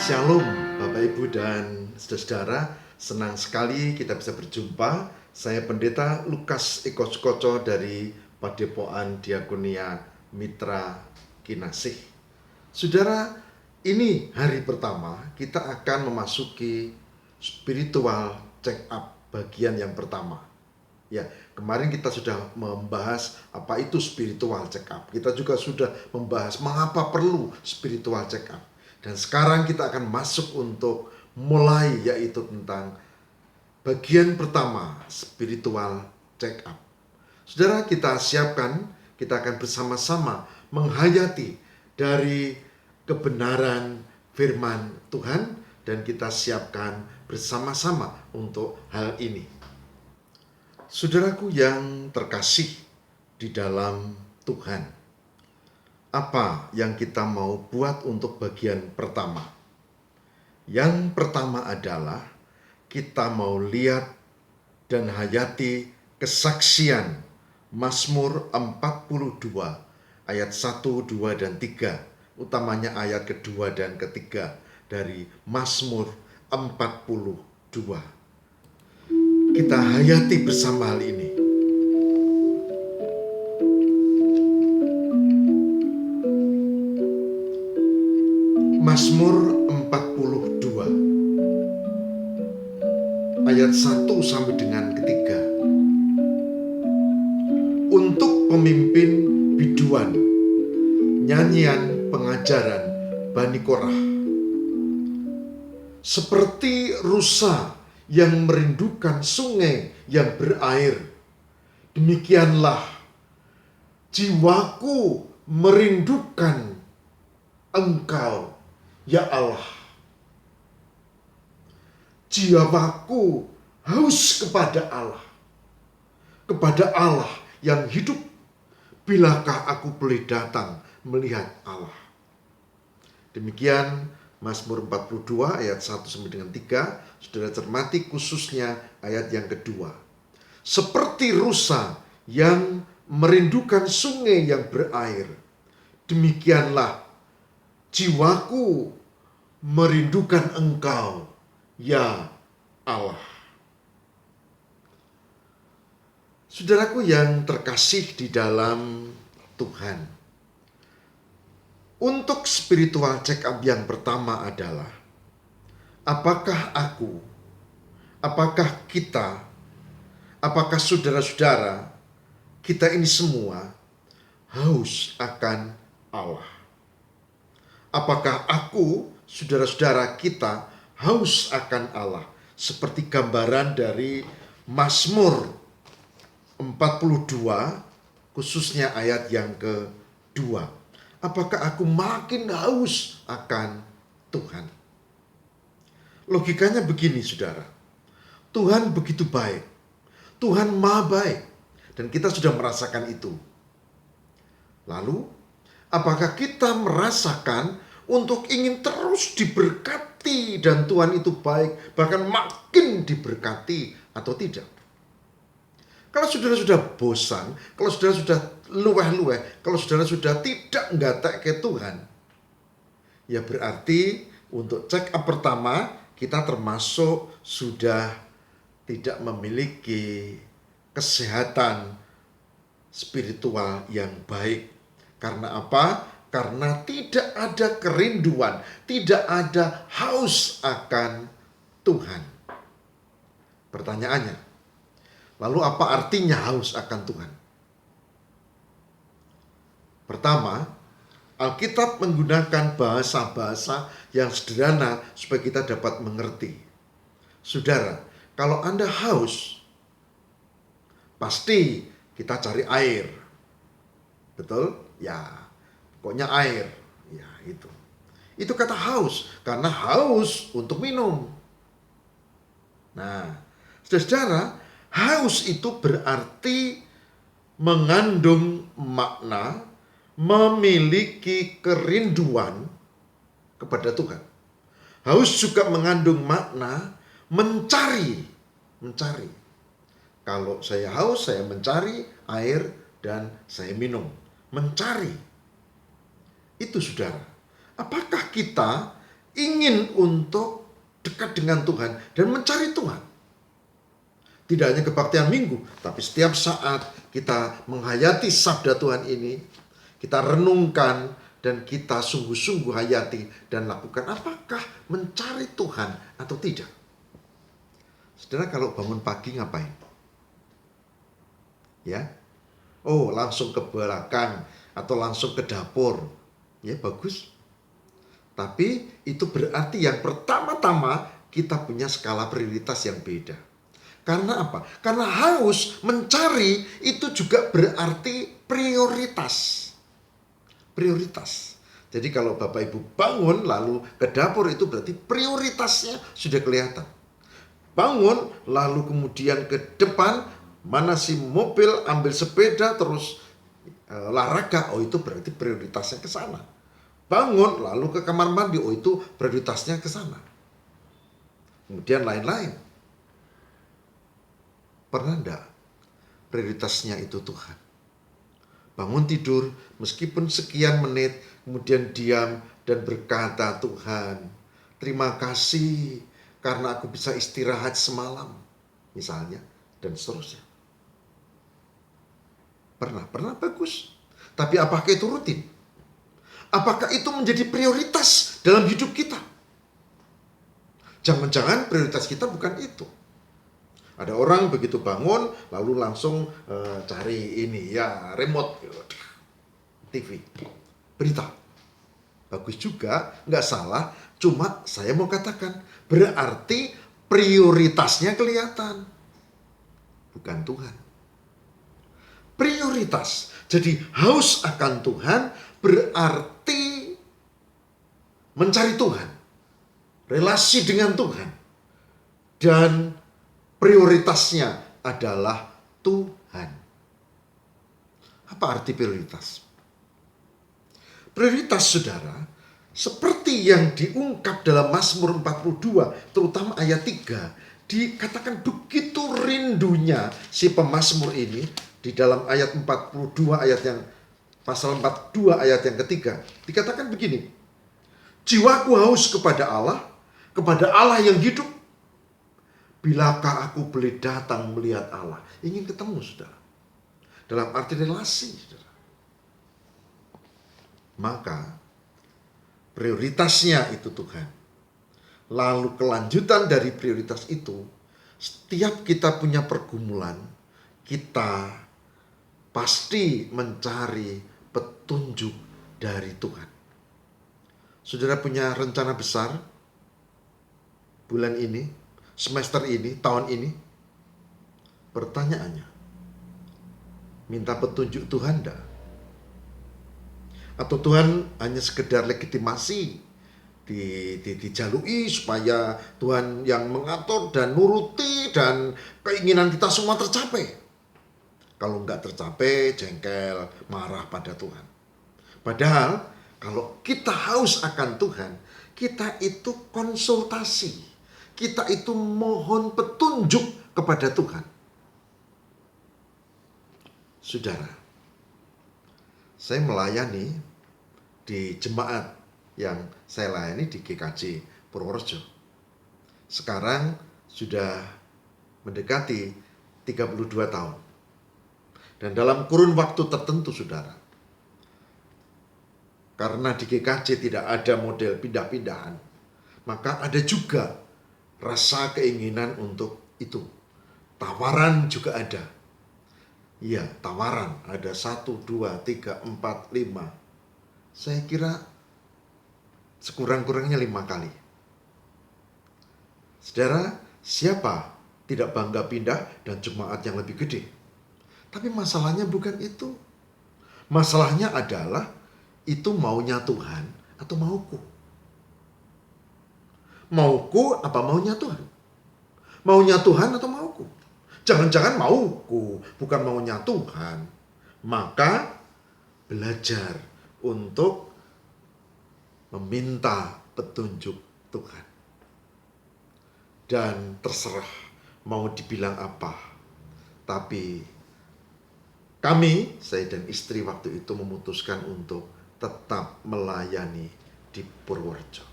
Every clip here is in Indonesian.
Shalom Bapak Ibu dan saudara-saudara, senang sekali kita bisa berjumpa. Saya Pendeta Lukas Eko Sukoco dari Padepokan Diakonia Mitra Kinasih. Saudara, ini hari pertama kita akan memasuki spiritual check up bagian yang pertama. Ya, kemarin kita sudah membahas apa itu spiritual check up. Kita juga sudah membahas mengapa perlu spiritual check up. Dan sekarang kita akan masuk untuk mulai, yaitu tentang bagian pertama, spiritual check up. Saudara, kita siapkan, kita akan bersama-sama menghayati dari kebenaran firman Tuhan, dan kita siapkan bersama-sama untuk hal ini. Saudaraku yang terkasih di dalam Tuhan, apa yang kita mau buat untuk bagian pertama? Yang pertama adalah kita mau lihat dan hayati kesaksian Mazmur 42 ayat 1, 2, dan 3, utamanya ayat kedua dan ketiga dari Mazmur 42. Kita hayati bersama hal ini. Mazmur 42 ayat 1 sampai dengan ketiga. Untuk pemimpin biduan, nyanyian pengajaran Bani Korah. Seperti rusa yang merindukan sungai yang berair, demikianlah jiwaku merindukan Engkau, ya Allah. Jiwaku haus kepada Allah yang hidup. Bilakah aku boleh datang melihat Allah? Demikian Mazmur 42 ayat 1 sampai dengan 3. Saudara cermati khususnya ayat yang kedua. Seperti rusa yang merindukan sungai yang berair, demikianlah jiwaku merindukan Engkau, ya Allah. Saudaraku yang terkasih di dalam Tuhan, untuk spiritual check up yang pertama adalah apakah kita, apakah saudara-saudara kita ini semua haus akan Allah? Apakah saudara-saudara kita haus akan Allah? Seperti gambaran dari Mazmur 42, khususnya ayat yang kedua. Apakah aku makin haus akan Tuhan? Logikanya begini, saudara. Tuhan begitu baik. Tuhan maha baik. Dan kita sudah merasakan itu. Lalu, apakah kita merasakan untuk ingin terus diberkati dan Tuhan itu baik, bahkan makin diberkati atau tidak? Kalau saudara sudah bosan, kalau saudara sudah luweh-luweh, kalau saudara sudah tidak nggatek ke Tuhan, ya berarti untuk check up pertama kita termasuk sudah tidak memiliki kesehatan spiritual yang baik. Karena apa? Karena tidak ada kerinduan, tidak ada haus akan Tuhan. Pertanyaannya, lalu apa artinya haus akan Tuhan? Pertama, Alkitab menggunakan bahasa-bahasa yang sederhana supaya kita dapat mengerti. Saudara, kalau Anda haus, pasti kita cari air. Betul? Ya, pokoknya air. Ya, itu. Itu kata haus, karena haus untuk minum. Nah, saudara, haus itu berarti mengandung makna memiliki kerinduan kepada Tuhan. Haus juga mengandung makna mencari. Kalau saya haus, saya mencari air dan saya minum. Mencari. Itu saudara. Apakah kita ingin untuk dekat dengan Tuhan dan mencari Tuhan. Tidak hanya kebaktian minggu, tapi setiap saat kita menghayati sabda Tuhan ini, kita renungkan dan kita sungguh-sungguh hayati dan lakukan. Apakah mencari Tuhan atau tidak? Saudara, kalau bangun pagi ngapain? Ya, oh langsung ke belakang atau langsung ke dapur. Ya bagus. Tapi itu berarti yang pertama-tama kita punya skala prioritas yang beda. Karena apa? Karena haus mencari itu juga berarti prioritas. Prioritas. Jadi kalau Bapak Ibu bangun lalu ke dapur itu berarti prioritasnya sudah kelihatan. Bangun lalu kemudian ke depan, mana si mobil, ambil sepeda terus olahraga, oh itu berarti prioritasnya ke sana. Bangun lalu ke kamar mandi, oh itu prioritasnya ke sana. Kemudian lain-lain. Pernah enggak prioritasnya itu Tuhan? Bangun tidur, meskipun sekian menit, kemudian diam dan berkata, Tuhan, terima kasih karena aku bisa istirahat semalam, misalnya, dan seterusnya. Pernah bagus. Tapi apakah itu rutin? Apakah itu menjadi prioritas dalam hidup kita? Jangan-jangan prioritas kita bukan itu. Ada orang begitu bangun lalu langsung cari ini ya remote TV, berita. Bagus juga, nggak salah. Cuma saya mau katakan berarti prioritasnya kelihatan, bukan Tuhan. Prioritas. Jadi haus akan Tuhan berarti mencari Tuhan, relasi dengan Tuhan, dan prioritasnya adalah Tuhan. Apa arti prioritas? Prioritas, saudara, seperti yang diungkap dalam Mazmur 42, terutama ayat 3, dikatakan begitu rindunya si pemazmur ini di dalam ayat 42 ayat yang pasal 42 ayat yang ketiga, dikatakan begini, jiwaku haus kepada Allah yang hidup. Bilakah aku boleh datang melihat Allah? Ingin ketemu, saudara. Dalam arti relasi, saudara. Maka prioritasnya itu Tuhan. Lalu kelanjutan dari prioritas itu, setiap kita punya pergumulan, kita pasti mencari petunjuk dari Tuhan. Saudara punya rencana besar bulan ini, semester ini, tahun ini? Pertanyaannya, minta petunjuk Tuhan enggak? Atau Tuhan hanya sekedar legitimasi dijalui supaya Tuhan yang mengatur dan nuruti dan keinginan kita semua tercapai. Kalau enggak tercapai, jengkel, marah pada Tuhan. Padahal kalau kita haus akan Tuhan, kita itu konsultasi. Kita itu mohon petunjuk kepada Tuhan. Saudara, saya melayani di jemaat yang saya layani di GKJ Purworejo. Sekarang sudah mendekati 32 tahun. Dan dalam kurun waktu tertentu, saudara, karena di GKJ tidak ada model pindah-pindahan, maka ada juga rasa keinginan untuk itu. Tawaran juga ada. Iya, tawaran. Ada 1, 2, 3, 4, 5. Saya kira sekurang-kurangnya 5 kali. Saudara, siapa tidak bangga pindah dan jemaat yang lebih gede? Tapi masalahnya bukan itu. Masalahnya adalah itu maunya Tuhan atau mauku? Mauku apa maunya Tuhan? Maunya Tuhan atau mauku? Jangan-jangan mauku, bukan maunya Tuhan. Maka belajar untuk meminta petunjuk Tuhan. Dan terserah mau dibilang apa. Tapi kami, saya dan istri waktu itu memutuskan untuk tetap melayani di Purworejo.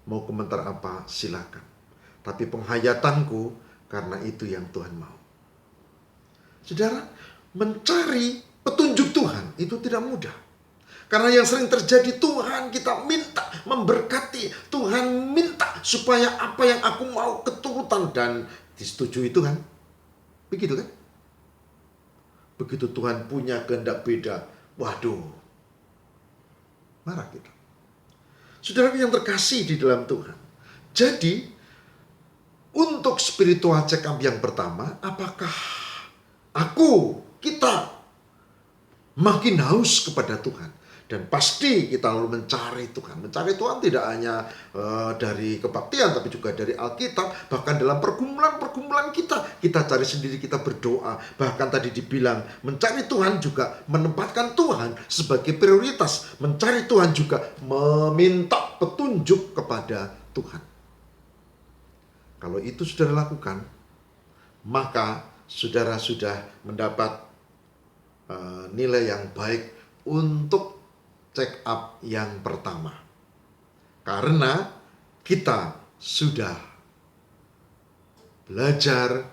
Mau komentar apa, silakan. Tapi penghayatanku karena itu yang Tuhan mau. Saudara, mencari petunjuk Tuhan itu tidak mudah. Karena yang sering terjadi, Tuhan kita minta memberkati, Tuhan minta supaya apa yang aku mau keturutan dan disetujui Tuhan. Begitu kan? Begitu Tuhan punya kehendak beda, waduh, marah kita. Saudara yang terkasih di dalam Tuhan. Jadi, untuk spiritual check up yang pertama, apakah kita makin haus kepada Tuhan? Dan pasti kita lalu mencari Tuhan. Mencari Tuhan tidak hanya dari kebaktian, tapi juga dari Alkitab. Bahkan dalam pergumulan-pergumulan kita cari sendiri, kita berdoa. Bahkan tadi dibilang, mencari Tuhan juga menempatkan Tuhan sebagai prioritas. Mencari Tuhan juga meminta petunjuk kepada Tuhan. Kalau itu saudara lakukan, maka saudara sudah mendapat nilai yang baik untuk check up yang pertama. Karena kita sudah belajar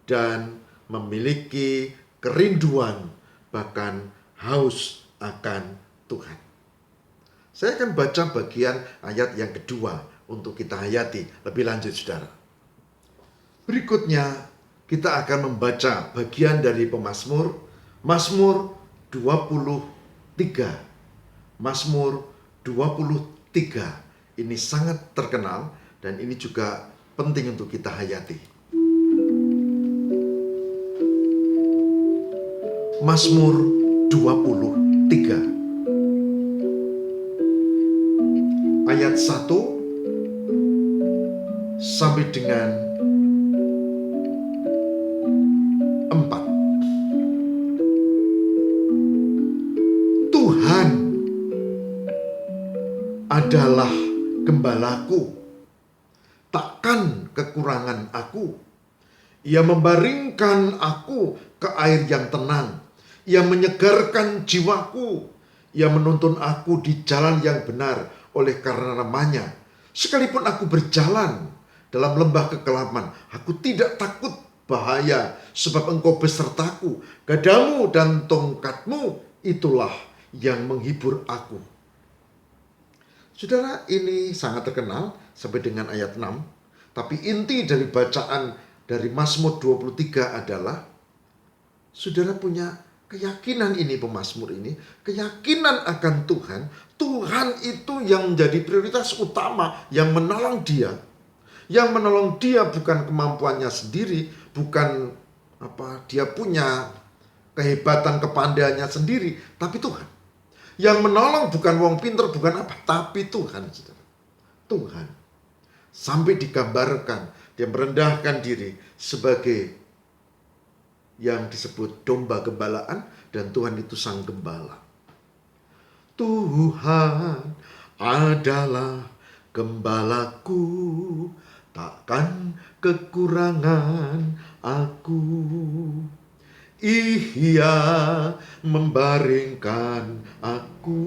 dan memiliki kerinduan, bahkan haus akan Tuhan. Saya akan baca bagian ayat yang kedua untuk kita hayati lebih lanjut, saudara. Berikutnya kita akan membaca bagian dari pemazmur, Mazmur 23. Mazmur 23 ini sangat terkenal dan ini juga penting untuk kita hayati. Mazmur 23 ayat 1 sampai dengan 4. Tuhan adalah gembalaku, takkan kekurangan aku. Ia membaringkan aku ke air yang tenang. Ia menyegarkan jiwaku. Ia menuntun aku di jalan yang benar oleh karena namanya. Sekalipun aku berjalan dalam lembah kekelaman, aku tidak takut bahaya, sebab Engkau besertaku. Gadamu dan tongkatmu itulah yang menghibur aku. Saudara, ini sangat terkenal sampai dengan ayat 6. Tapi inti dari bacaan dari Mazmur 23 adalah saudara punya keyakinan ini, pemazmur ini, keyakinan akan Tuhan. Tuhan itu yang menjadi prioritas utama, yang menolong dia. Yang menolong dia bukan kemampuannya sendiri, bukan dia punya kehebatan, kepandaiannya sendiri, tapi Tuhan. Yang menolong bukan wong pinter, bukan tapi Tuhan, saudara. Tuhan. Sampai digambarkan, dia merendahkan diri sebagai yang disebut domba gembalaan, dan Tuhan itu sang gembala. Tuhan adalah gembalaku, takkan kekurangan aku. Ia membaringkan aku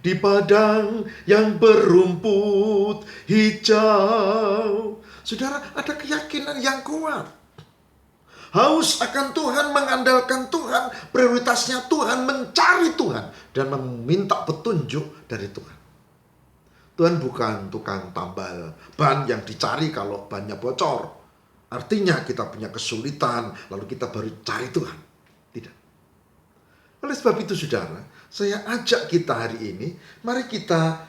di padang yang berumput hijau. Saudara, ada keyakinan yang kuat. Haus akan Tuhan, mengandalkan Tuhan, prioritasnya Tuhan, mencari Tuhan, dan meminta petunjuk dari Tuhan. Tuhan bukan tukang tambal ban yang dicari kalau bannya bocor. Artinya kita punya kesulitan, lalu kita baru cari Tuhan. Tidak. Oleh sebab itu, saudara, saya ajak kita hari ini, mari kita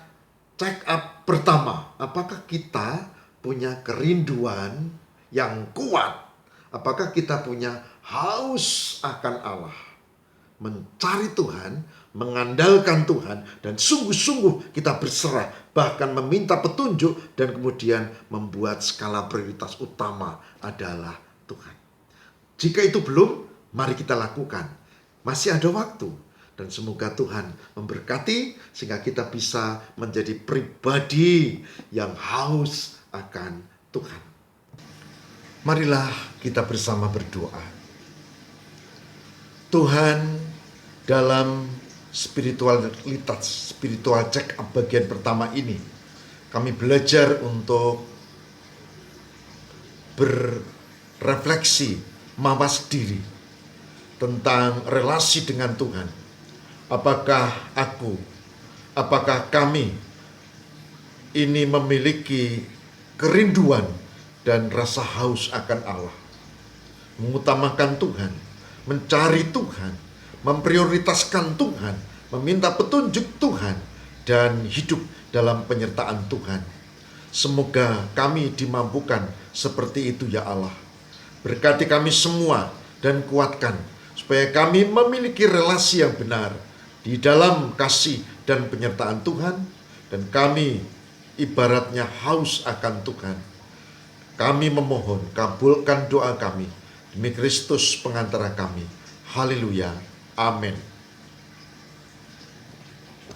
check up pertama. Apakah kita punya kerinduan yang kuat? Apakah kita punya haus akan Allah? Mencari Tuhan, mengandalkan Tuhan, dan sungguh-sungguh kita berserah, bahkan meminta petunjuk, dan kemudian membuat skala prioritas utama adalah Tuhan. Jika itu belum, mari kita lakukan. Masih ada waktu, dan semoga Tuhan memberkati sehingga kita bisa menjadi pribadi yang haus akan Tuhan. Marilah kita bersama berdoa. Tuhan, dalam spiritual check up bagian pertama ini, kami belajar untuk berrefleksi, mawas diri tentang relasi dengan Tuhan. Apakah kami ini memiliki kerinduan dan rasa haus akan Allah, mengutamakan Tuhan, mencari Tuhan, memprioritaskan Tuhan, meminta petunjuk Tuhan, dan hidup dalam penyertaan Tuhan. Semoga kami dimampukan seperti itu ya Allah. Berkati kami semua dan kuatkan supaya kami memiliki relasi yang benar di dalam kasih dan penyertaan Tuhan, dan kami ibaratnya haus akan Tuhan. Kami memohon, kabulkan doa kami demi Kristus pengantara kami. Haleluya. Amin.